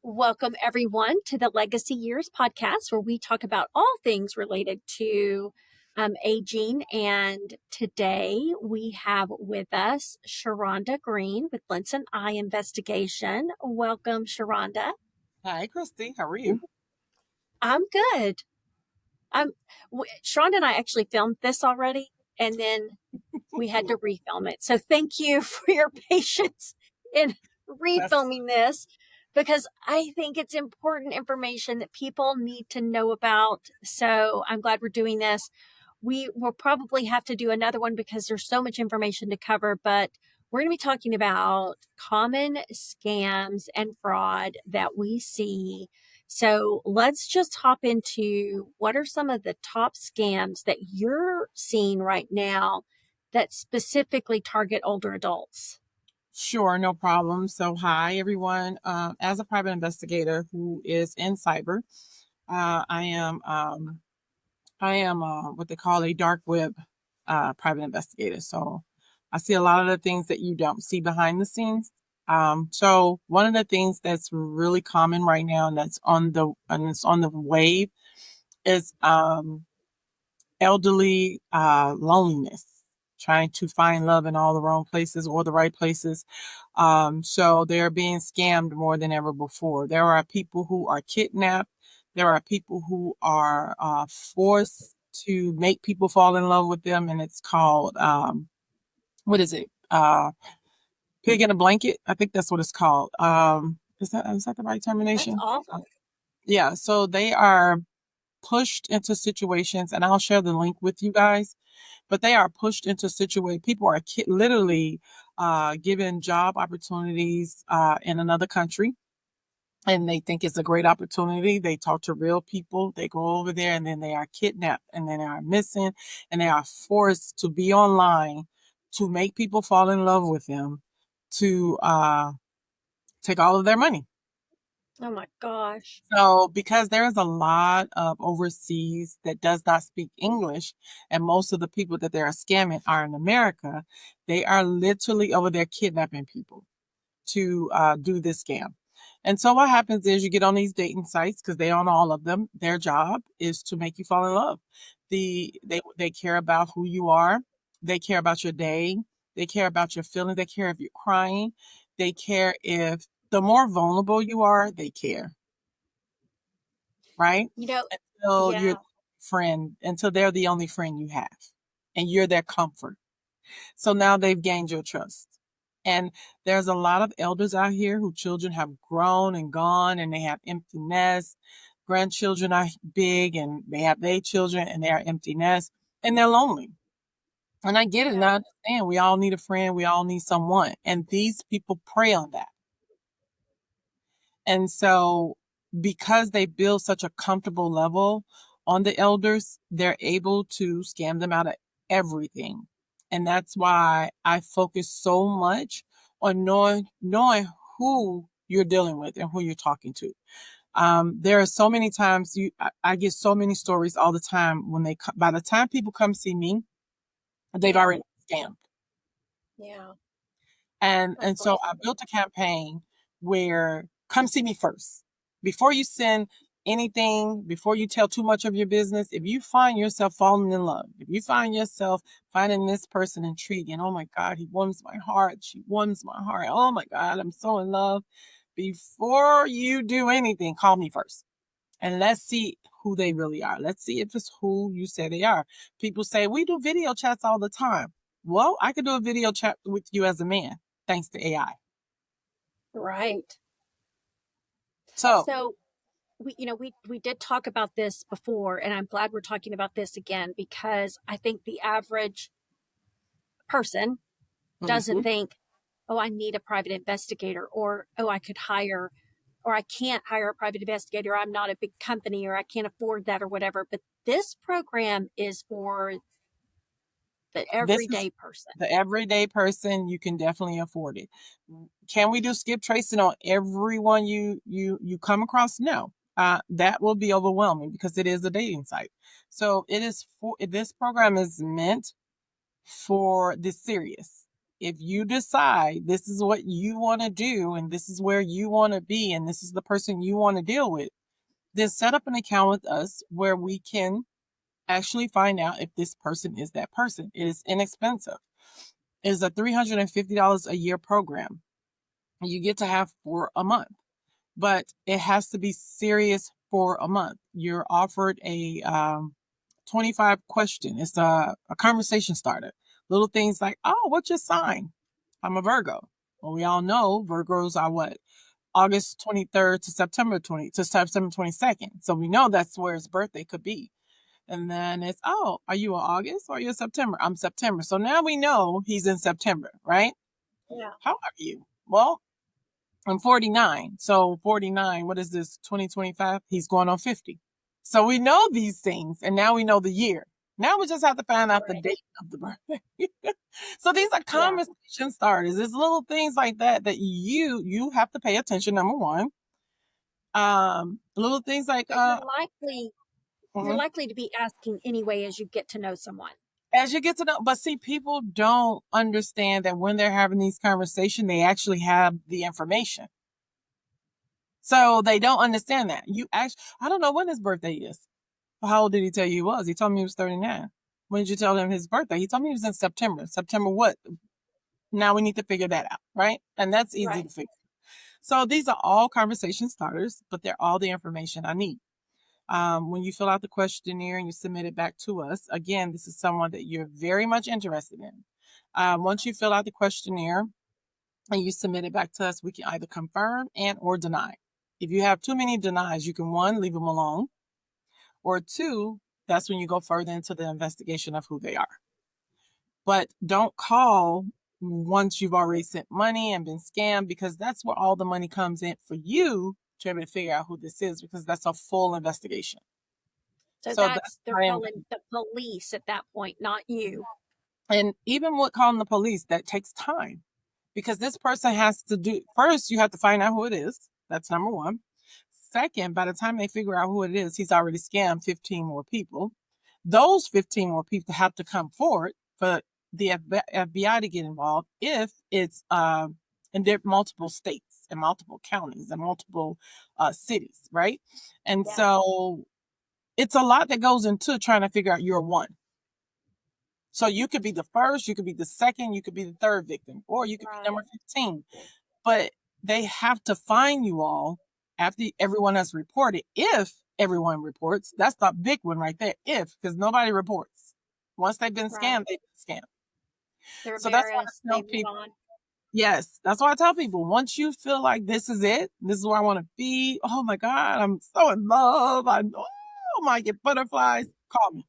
Welcome, everyone, to the Legacy Years podcast, where we talk about all things related to aging. And today we have with us Sharonda Green with Linson Eye Investigation. Welcome, Sharonda. Hi, Christy. How are you? I'm good. Um, Sharonda and I actually filmed this already, and then we had to refilm it. So thank you for your patience in That's refilming this because I think it's important information that people need to know about. So I'm glad we're doing this. We will probably have to do another one because there's so much information to cover, but we're going to be talking about common scams and fraud that we see. So let's just hop into what are some of the top scams that you're seeing right now that specifically target older adults? sure, no problem. So, hi, everyone. As a private investigator who is in cyber, I am what they call a dark web private investigator. So, I see a lot of the things that you don't see behind the scenes. So one of the things that's really common right now, and it's on the wave, is elderly loneliness, trying to find love in all the wrong places or the right places. So they're being scammed more than ever before. There are people who are kidnapped. There are people who are forced to make people fall in love with them, and it's called what is it? Pig in a blanket. I think that's what it's called. Is that the right That's termination? awful. Yeah. So they are pushed into situations, and I'll share the link with you guys, but they are pushed into situations. People are literally given job opportunities in another country, and they think it's a great opportunity. They talk to real people. They go over there, and then they are kidnapped, and then they are missing, and they are forced to be online to make people fall in love with them, to take all of their money. Oh my gosh. So, because there is a lot of overseas that does not speak English, and most of the people that they are scamming are in America, they are literally over there kidnapping people to do this scam. And so, what happens is you get on these dating sites because they own all of them. Their job is to make you fall in love. They care about who you are. They care about your day. They care about your feelings. They care if you're crying. They care if the more vulnerable you are, they care, right? You know, Until you're yeah. friend, until they're the only friend you have, and you're their comfort. So now they've gained your trust. And there's a lot of elders out here who children have grown and gone, and they have empty nests. Grandchildren are big, and they have their children, and they are empty nests, and they're lonely. And I get it, and Yeah. I understand. We all need a friend. We all need someone. And these people prey on that. And so, because they build such a comfortable level on the elders, they're able to scam them out of everything. And that's why I focus so much on knowing who you're dealing with and who you're talking to. There are so many times I get so many stories all the time when by the time people come see me, they've Yeah. already been scammed. Yeah. And so I Unfortunately. built a campaign where come see me first. Before you send anything, before you tell too much of your business, if you find yourself falling in love, if you find yourself finding this person intriguing, oh my God, he warms my heart, she warms my heart. Oh my God, I'm so in love. Before you do anything, call me first. And let's see who they really are. Let's see if it's who you say they are. People say, we do video chats all the time. Well, I could do a video chat with you as a man, thanks to AI. Right. So, So we did talk about this before, and I'm glad we're talking about this again because I think the average person doesn't mhm. think, oh, I need a private investigator, or oh, I could hire, or I can't hire a private investigator. I'm not a big company, or I can't afford that, or whatever. But this program is for the This is everyday person. the everyday person. You can definitely afford it. Can we do skip tracing on everyone you come across? No. That will be overwhelming because it is a dating site. So it is for this program is meant for the serious. if you decide this is what you want to do and this is where you want to be and this is the person you want to deal with, then set up an account with us where we can actually find out if this person is that person. It is inexpensive. It is a $350 a year program. You get to have for a month, but it has to be serious for a month. You're offered a 25 question. It's a conversation starter. Little things like, oh, what's your sign? I'm a Virgo. Well, we all know Virgos are what? August 23rd to September 22nd. So we know that's where his birthday could be. And then it's, oh, are you in August or are you in September? I'm September. So now we know he's in September, right? Yeah. How are you? Well, I'm 49. So 49, what is this, 2025? He's going on 50. So we know these things, and now we know the year. Now we just have to find out the Right. date of the birthday. So these are Yeah. conversation starters. There's little things like that that you have to pay attention. Number one, little things like But you're mhm. likely to be asking anyway as you get to know someone. As you get to know, but see, people don't understand that when they're having these conversations, they actually have the information. So they don't understand that. You actually, I don't know when his birthday is. How old did he tell you he was? He told me he was 39. When did you tell him his birthday? He told me he was in September. September what? Now we need to figure that out, right? And that's easy Right. to figure. So these are all conversation starters, but they're all the information I need. When you fill out the questionnaire and you submit it back to us, again, this is someone that you're very much interested in. Once you fill out the questionnaire and you submit it back to us, we can either confirm and or deny. If you have too many denies, you can one, leave them alone, or two, that's when you go further into the investigation of who they are. But don't call once you've already sent money and been scammed, because that's where all the money comes in for you to be able to figure out who this is, because that's a full investigation. So So that's they're why calling the police at that point, not you. and even with calling the police, that takes time because this person has to do first, you have to find out who it is. That's number one. Second, by the time they figure out who it is, he's already scammed 15 more people. Those 15 more people have to come forward for the FBI to get involved if it's in multiple states and multiple counties and multiple cities, right? And Yeah. so it's a lot that goes into trying to figure out your one. So you could be the first, you could be the second, you could be the third victim, or you could be Right. number 15. But they have to find you all after everyone has reported. If everyone reports, that's the big one right there. If, because nobody reports. Once they've been scammed, Right. they've been scammed. They're So that's why embarrassed. I They tell move people, on. yes, that's why I tell people, once you feel like this is it, this is where I want to be. Oh my God, I'm so in love. I might get butterflies. Call me.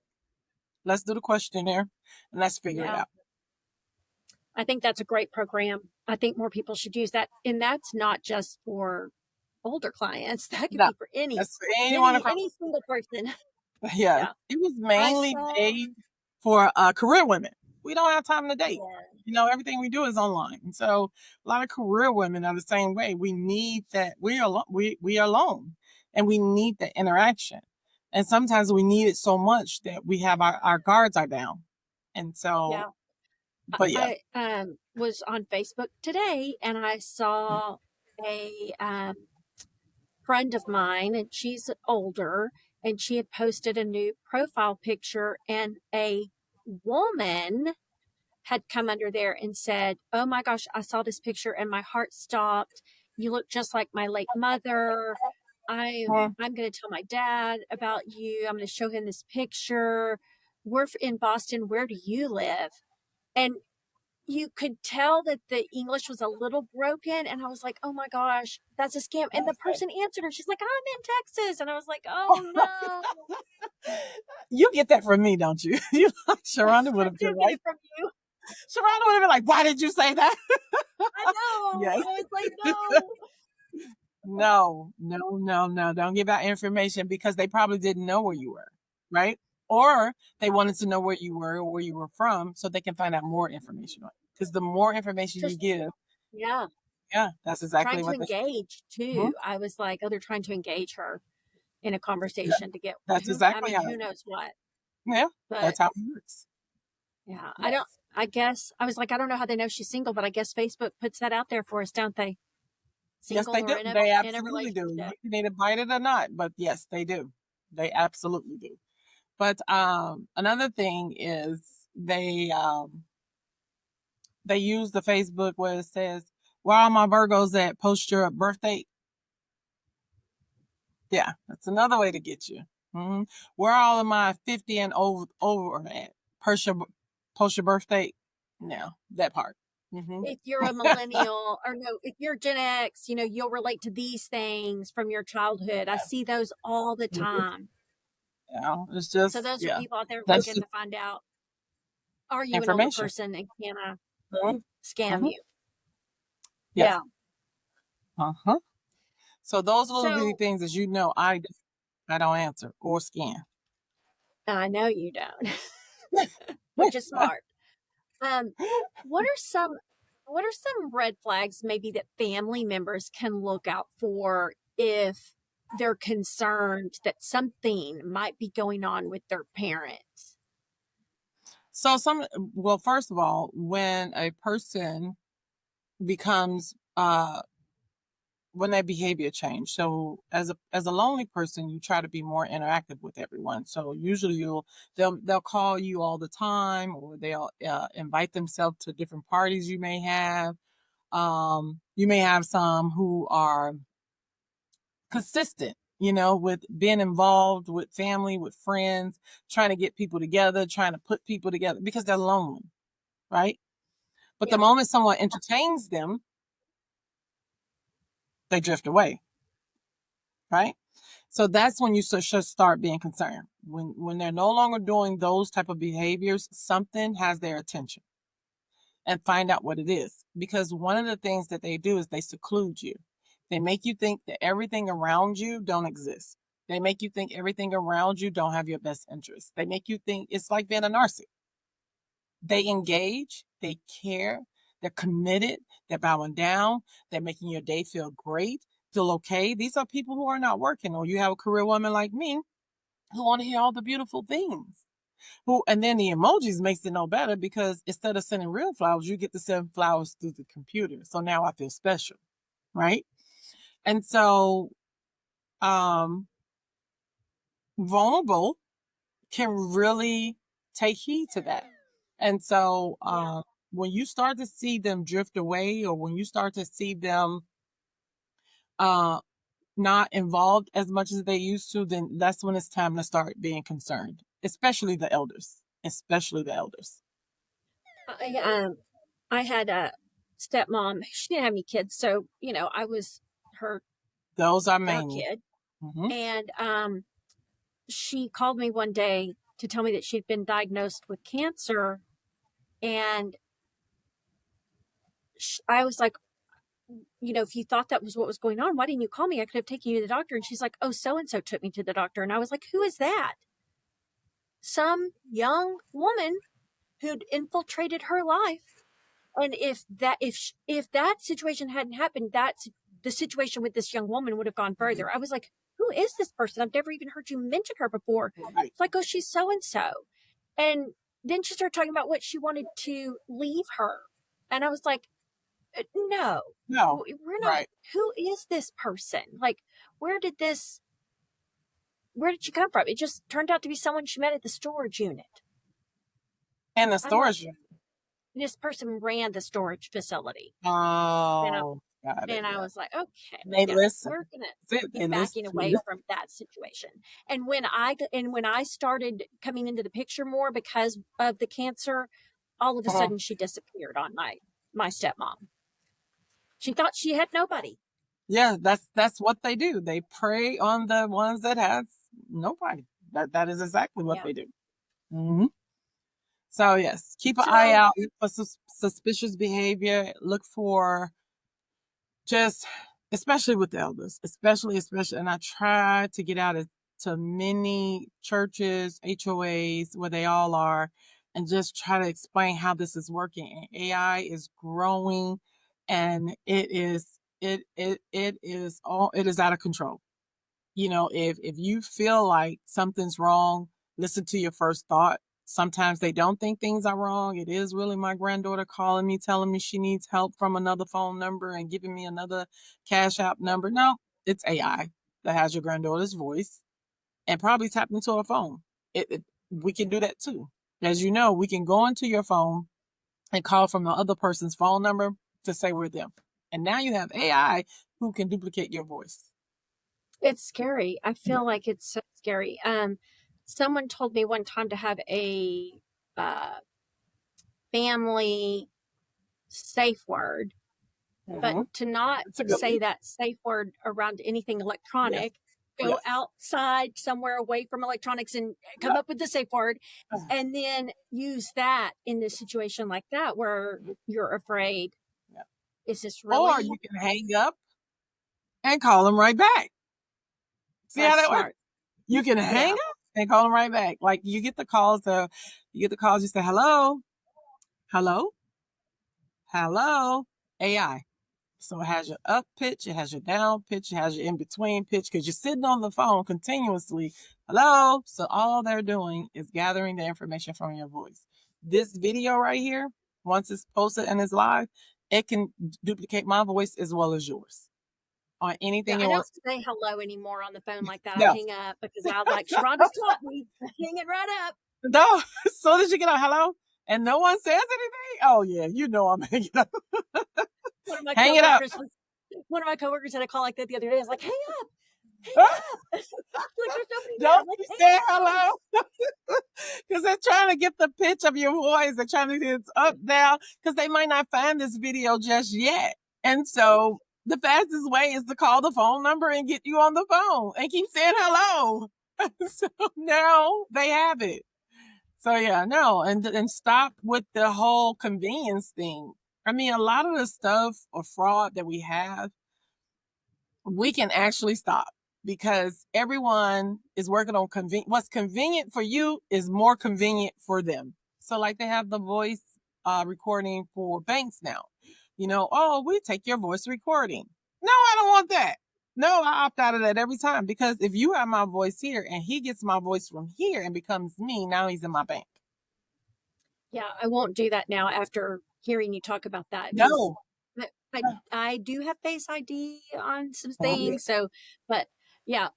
Let's do the questionnaire and let's figure it Yeah. out. I think that's a great program. I think more people should use that. And that's not just for older clients. That could No, be for any that's for anyone across. any single person. Yes, Yeah. it was I mainly saw made for career women. We don't have time to date. yeah. Everything we do is online. And so a lot of career women are the same way. We need that. We are alone and we need that interaction. And sometimes we need it so much that we have our guards are down. And so, Yeah. but yeah. I was on Facebook today and I saw a friend of mine, and she's older, and she had posted a new profile picture, and a woman had come under there and said, "Oh my gosh, I saw this picture and my heart stopped. You look just like my late mother. Mhm. I'm going to tell my dad about you. I'm going to show him this picture. We're in Boston. Where do you live?" And you could tell that the English was a little broken. And I was like, oh my gosh, that's a scam. And the person answered her. She's like, I'm in Texas. And I was like, oh no, You get that from me, don't you? You like Sharonda would I have do been get like, it from you. Sharonda would have been like, why did you say that? I know. Yes. I was like, no. No, no, no, no. Don't give out information because they probably didn't know where you were, right? Or they wanted to know where you were or where you were from so they can find out more information on you. Because the more information you Just, give, yeah. yeah, that's Trying exactly to what they should. engage Mhm. too. I was like, oh, they're trying to engage her in a Yeah, conversation to get that's exactly how. who knows what. Yeah, But that's how it works. yeah, I don't, Yes. I guess I was like, I don't know how they know she's single, but I guess Facebook puts that out there for us, don't they? Yes, they Single or do. They in a absolutely do. relationship. You can either bite it or not, but yes, they do. They absolutely do. But another thing is they use the Facebook where it says, "Where all my Virgos at? Post your birthday." Yeah, that's another way to get you. Hmm. Where all of my 50 and over at? Post your birthday. No, that part. Hmm. If you're a millennial, or no, if you're Gen X, you'll relate to these things from your childhood. I see those all the time. Yeah, it's So just those are yeah, people out there that's looking just to find out, are you an older information. person and can I Mhm. scam Mhm. you? Yes. Yeah. Uh-huh. So those little bitty So things, as you know, I don't answer or scan. I know you don't, which is smart. Um, what are some red flags maybe that family members can look out for if they're concerned that something might be going on with their parents? So well, first of all, when a person becomes when their behavior change. So as a lonely person, you try to be more interactive with everyone. So usually they'll call you all the time, or they'll invite themselves to different parties you may have. You may have some who are consistent, with being involved with family, with friends, trying to get people together, trying to put people together because they're lonely, right? But the Yeah. moment someone entertains them, they drift away, right? So that's when you should start being concerned. When they're no longer doing those type of behaviors, something has their attention, and find out what it is. Because one of the things that they do is they seclude you. They make you think that everything around you don't exist. They make you think everything around you don't have your best interest. They make you think it's like being a narcissist. They engage, they care, they're committed, they're bowing down, they're making your day feel great, feel okay. These are people who are not working, or you have a career woman like me who want to hear all the beautiful things. And then the emojis makes it no better because instead of sending real flowers, you get to send flowers through the computer. So now I feel special, right? And so um vulnerable can really take heed to that. And so Yeah. when you start to see them drift away, or when you start to see them uh not involved as much as they used to, then that's when it's time to start being concerned, especially the elders, especially the elders. I had a stepmom. She didn't have any kids, so I was her Those are her mainly. kid, Hmm. and she called me one day to tell me that she'd been diagnosed with cancer, and I was like, if you thought that was what was going on, why didn't you call me? I could have taken you to the doctor. And she's like, oh, so and so took me to the doctor, and I was like, who is that? Some young woman who'd infiltrated her life. And if that situation hadn't happened, that's the situation with this young woman would have gone further. I was like, who is this person? I've never even heard you mention her before. Right. It's like, oh, she's so and so. And then she started talking about what she wanted to leave her. And I was like, no, No. we're not. Right. Who is this person? Like, where did this, where did she come from? It just turned out to be someone she met at the storage unit. And the I'm like, storage. this person ran the storage facility. And I, Oh, got it. and I Yeah. was like, okay, They yeah, listen. we're gonna That's it. be They listen backing to away you. from that situation. And when I started coming into the picture more because of the cancer, all of a Mhm. sudden she disappeared on my stepmom. She thought she had nobody. Yeah, that's what they do. They prey on the ones that have nobody. That is exactly what Yeah. they do. Hmm. So yes, keep an eye So out for suspicious behavior. Look for just, especially with the elders, especially, and I try to get out to many churches, HOAs, where they all are, and just try to explain how this is working. And AI is growing, and it is out of control. If you feel like something's wrong, listen to your first thought. Sometimes they don't think things are wrong. It is really my granddaughter calling me, telling me she needs help from another phone number and giving me another Cash App number. No, it's AI that has your granddaughter's voice and probably tapped into her phone. We can do that too. As you know, we can go into your phone and call from the other person's phone number to say we're them. And now you have AI who can duplicate your voice. It's scary. I feel like it's so scary. Someone told me one time to have a uh, family safe word, but Mm-hmm. to not That's a good say one. that safe word around anything Yes. electronic. Go Yes. outside somewhere away from electronics and come Yep. up with the safe word, and then use that in a situation like that where you're afraid. Yep. Is this Or really? you can hang up and call them right back. See how That's that works? smart. You can hang Yeah. up and call them right back. Like you get the calls, you say, hello, hello, hello, AI. So it has your up pitch, it has your down pitch, it has your in between pitch because you're sitting on the phone continuously. Hello. So all they're doing is gathering the information from your voice. This video right here, once it's posted and it's live, it can duplicate my voice as well as yours on Yeah, anything it I don't wants. say hello anymore on the phone like that. I No, hang up because I like Sharonda's taught me. Hang it right up. no. As soon as you get a hello and no one says anything, oh yeah, you know I'm hanging up. One of my Hang it up. coworkers was one of my coworkers had a call like that the other day. I was like, hang up, hang up. Like there's nobody there. I'm Don't like, you hang say up. hello. Because they're trying to get the pitch of your voice. They're trying to get it up, down, because they might not find this video just yet. And so the fastest way is to call the phone number and get you on the phone and keep saying hello. So now they have it. So yeah, no, and stop with the whole convenience thing. I mean, a lot of the stuff or fraud that we have, we can actually stop because everyone is working on what's convenient for you is more convenient for them. So like they have the voice recording for banks now. Oh, we take your voice recording. No, I don't want that. No, I opt out of that every time because if you have my voice here and he gets my voice from here and becomes me, now he's in my bank. Yeah, I won't do that now after hearing you talk about that because No. I do have Face ID on some Mhm. things. So, but yeah,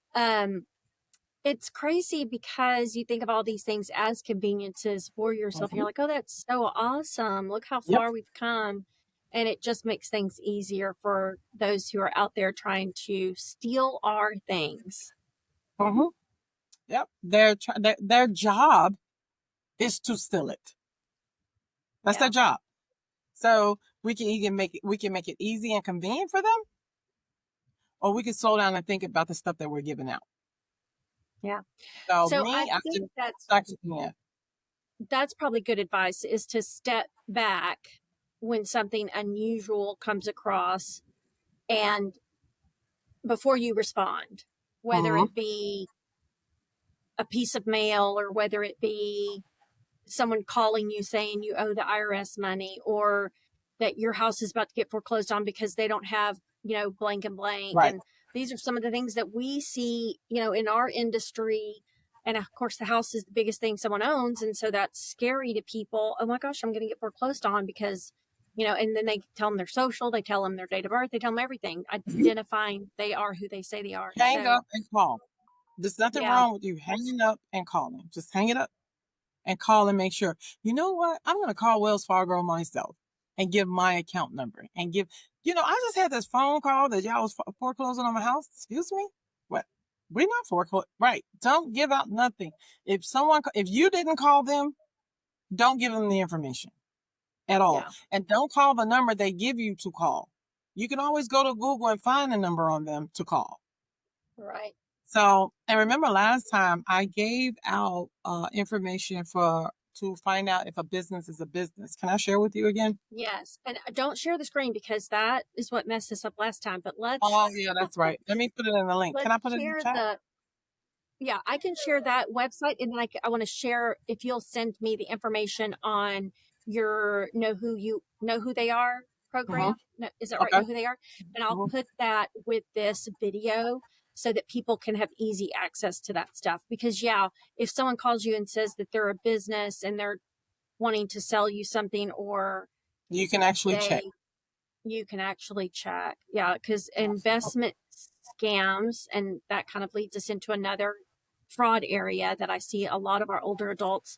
it's crazy because you think of all these things as conveniences for yourself. And you're Mhm. like, oh, that's so awesome. Look how Yep. far we've come. And it just makes things easier for those who are out there trying to steal our things. Mhm. Yep. Their job is to steal it. That's their Yeah. job. So we can make it easy and convenient for them, or we can slow down and think about the stuff that we're giving out. Yeah. So So I me, I think just start to, yeah. that's probably good advice is to step back when something unusual comes across and before you respond, whether Mhm. it be a piece of mail or whether it be someone calling you saying you owe the IRS money or that your house is about to get foreclosed on because they don't have, blank and blank. Right. And these are some of the things that we see, in our industry. And of course, the house is the biggest thing someone owns. And so that's scary to people. Oh my gosh, I'm going to get foreclosed on because, and then they tell them their social, they tell them their date of birth, they tell them everything, identifying they are who they say they are. Hang So, up and call. There's nothing yeah, wrong with you hanging up and calling. Just hang it up and call and make sure. You know what? I'm going to call Wells Fargo myself and give my account number and give. I just had this phone call that y'all was foreclosing on my house. Excuse me. What? We're not foreclosed. Right. Don't give out nothing. If you didn't call them, don't give them the information at all. yeah, And don't call the number they give you to call. You can always go to Google and find a number on them to call. right. So, and remember last time I gave out information to find out if a business is a business. Can I share with you again? Yes. And don't share the screen because that is what messed us up last time. But let's Oh, yeah, that's right. Let me put it in the link. Can let's I put it in the share chat? yeah, I can share that website and then I want to share if you'll send me the information on your know who they are Mm-hmm. program. No, is that right? Okay. Know who they are? And I'll Mm-hmm. put that with this video so that people can have easy access to that stuff. Because, yeah, if someone calls you and says that they're a business and they're wanting to sell you something, or You can actually check. they, you can actually check. Yeah, because investment scams, and that kind of leads us into another fraud area that I see a lot of our older adults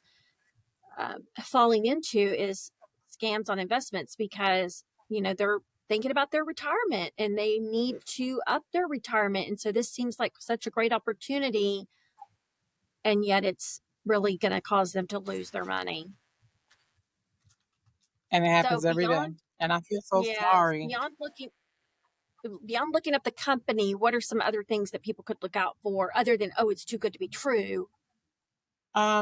falling into, is scams on investments, because they're thinking about their retirement and they need to up their retirement, and so this seems like such a great opportunity, and yet it's really going to cause them to lose their money. And it So happens every day. beyond, And I feel so yes, sorry. beyond looking up the company, what are some other things that people could look out for, other than, oh, it's too good to be true?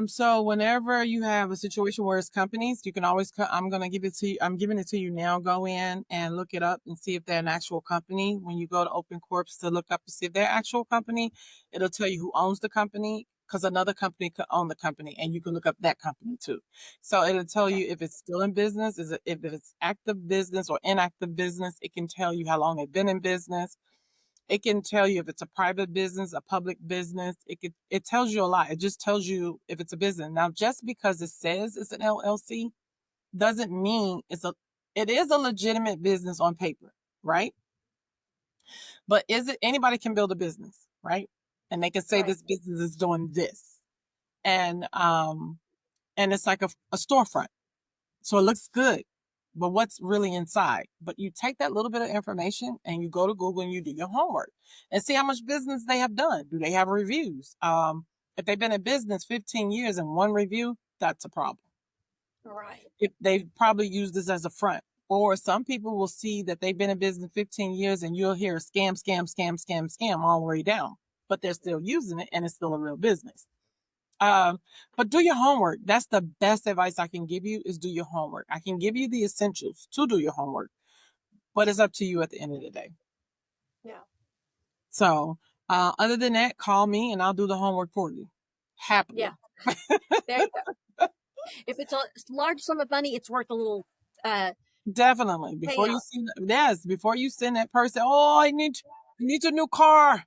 So whenever you have a situation where it's companies, you can always, I'm going to give it to you. I'm giving it to you now. Go in and look it up and see if they're an actual company. When you go to Open Corps to look up to see if they're actual company, it'll tell you who owns the company, because another company could own the company, and you can look up that company too. So it'll tell Okay. you if it's still in business, if it's active business or inactive business. It can tell you how long they've been in business. It can tell you if it's a private business, a public business. It tells you a lot. It just tells you if it's a business. Now, just because it says it's an LLC doesn't mean it is a legitimate business on paper, right? But is it anybody can build a business, right? And they can say Right. this business is doing this. And it's like a storefront. So it looks good, but what's really inside? But you take that little bit of information and you go to Google and you do your homework and see how much business they have done. Do they have reviews? If they've been in business 15 years and one review, that's a problem. Right. If they probably use this as a front. Or some people will see that they've been in business 15 years and you'll hear scam, scam, scam, scam, scam all the way down, but they're still using it and it's still a real business. Um, but do your homework. That's the best advice I can give you, is do your homework. I can give you the essentials to do your homework, but it's up to you at the end of the day. Yeah. So, other than that, call me and I'll do the homework for you Yeah. happily. There you go. If it's a large sum of money, it's worth a little Definitely. payout. Before you send that person, oh, I need a new car.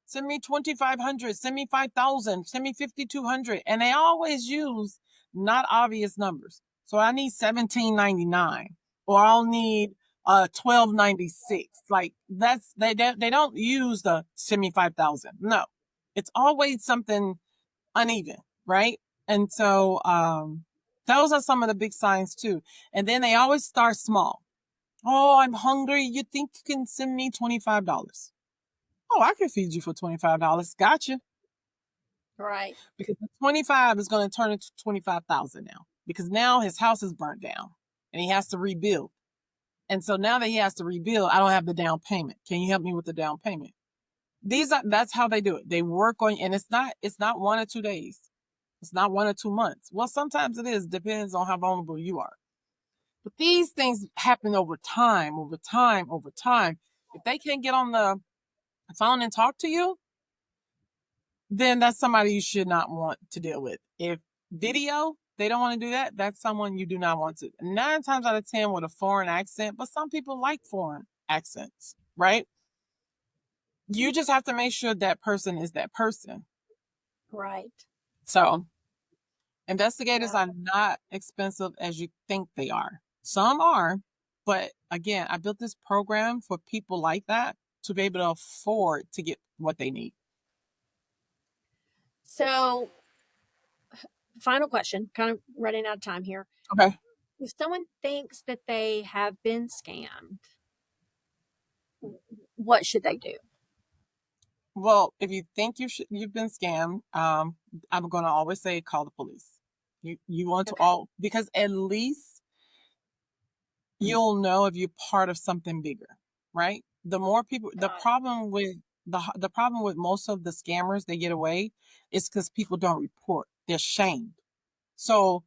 Send me 2,500, send me 5,000, send me 5,200. And they always use not obvious numbers. So I need 1799, or I'll need 1296. Like they don't use the send me 5,000. No. It's always something uneven, right? And so those are some of the big signs too. And then they always start small. Oh, I'm hungry. You think you can send me $25? Oh, I can feed you for $25. Gotcha. Right. Because the 25 is going to turn into 25,000 now. Because now his house is burnt down and he has to rebuild. And so now that he has to rebuild, I don't have the down payment. Can you help me with the down payment? That's how they do it. They work on, and it's not 1 or 2 days. It's not 1 or 2 months. Well, sometimes it is, depends on how vulnerable you are. But these things happen over time, over time, over time. If they can't get on the phone and talk to you, then that's somebody you should not want to deal with. If video, they don't want to do that, that's someone you do not want to. 9 times out of 10 with a foreign accent, but some people like foreign accents, right? You just have to make sure that person is that person. Right. So investigators Yeah. are not expensive as you think they are. Some are, but again, I built this program for people like that to be able to afford to get what they need. So, final question, kind of running out of time here. Okay. If someone thinks that they have been scammed, what should they do? Well, if you think you've been scammed, I'm going to always say call the police. You want to Okay. all, because at least you'll know if you're part of something bigger, right? The more people, Got the problem with most of the scammers, they get away, is because people don't report. They're shamed. So,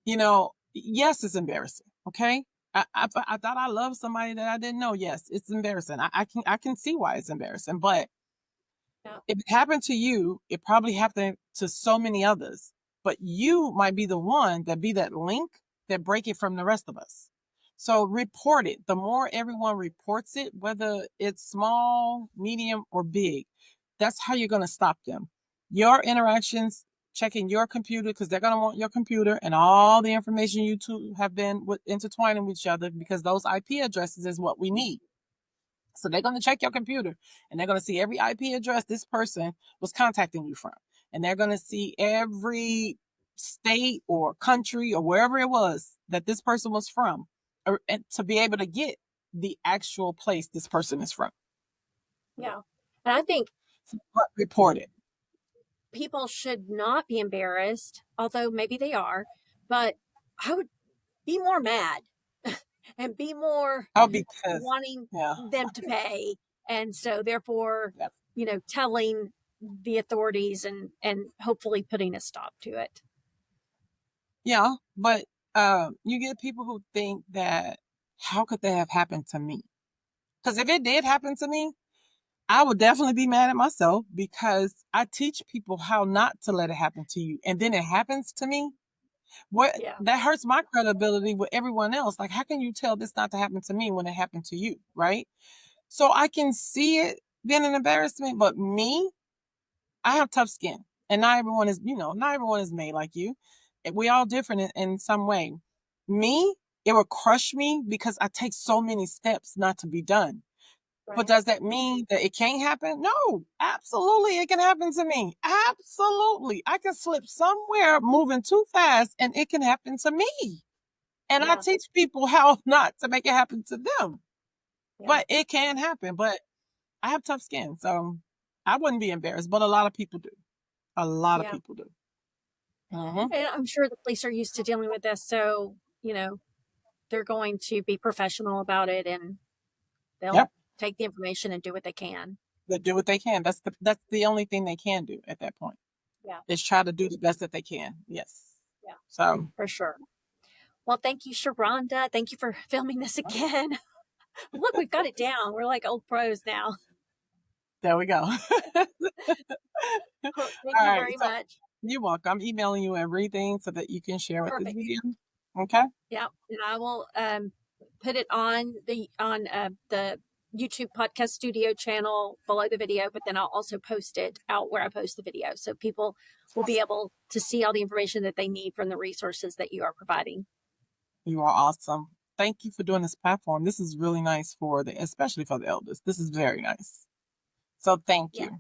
yes, it's embarrassing. Okay. I thought I loved somebody that I didn't know. Yes, it's embarrassing. I can see why it's embarrassing, but Yeah. if it happened to you, it probably happened to so many others. But you might be the one that be that link that break it from the rest of us. So report it. The more everyone reports it, whether it's small, medium, or big, that's how you're going to stop them. Your interactions, checking your computer, because they're going to want your computer and all the information you two have been intertwining with each other, because those IP addresses is what we need. So they're going to check your computer and they're going to see every IP address this person was contacting you from. And they're going to see every state or country or wherever it was that this person was from, or to be able to get the actual place this person is from. Yeah. And I think But report it. people should not be embarrassed, although maybe they are, but I would be more mad and be more Oh, because, wanting yeah, them to pay. And so therefore, yeah, telling the authorities and hopefully putting a stop to it. yeah. But you get people who think that, how could that have happened to me? Because if it did happen to me, I would definitely be mad at myself, because I teach people how not to let it happen to you. And then it happens to me. What Yeah. that hurts my credibility with everyone else. Like, how can you tell this not to happen to me when it happened to you? Right. So I can see it being an embarrassment, but me, I have tough skin. And not everyone is, not everyone is made like you. We all different in some way. Me, it will crush me because I take so many steps not to be done. But Right. does that mean that it can't happen? No, absolutely. It can happen to me. Absolutely. I can slip somewhere moving too fast and it can happen to me. And I Yeah. teach people how not to make it happen to them. Yeah. But it can happen. But I have tough skin. So I wouldn't be embarrassed. But a lot of people do. A lot of Yeah. people do. Mm-hmm. And I'm sure the police are used to dealing with this. So, they're going to be professional about it and they'll Yep. take the information and do what they can. They do what they can. That's the only thing they can do at that point. Yeah. Is try to do the best that they can. Yes. Yeah. So For sure. Well, thank you, Sharonda. Thank you for filming this again. Look, we've got it down. We're like old pros now. there we go. Well, thank All you right. very So much. you're welcome. I'm emailing you everything so that you can share with this Perfect. video. Okay. Yeah, and I will put it on the YouTube podcast studio channel below the video, but then I'll also post it out where I post the video, so people will be able to see all the information that they need from the resources that you are providing. You are awesome. Thank you for doing this platform. This is really nice especially for the elders. This is very nice. So thank Yeah, you.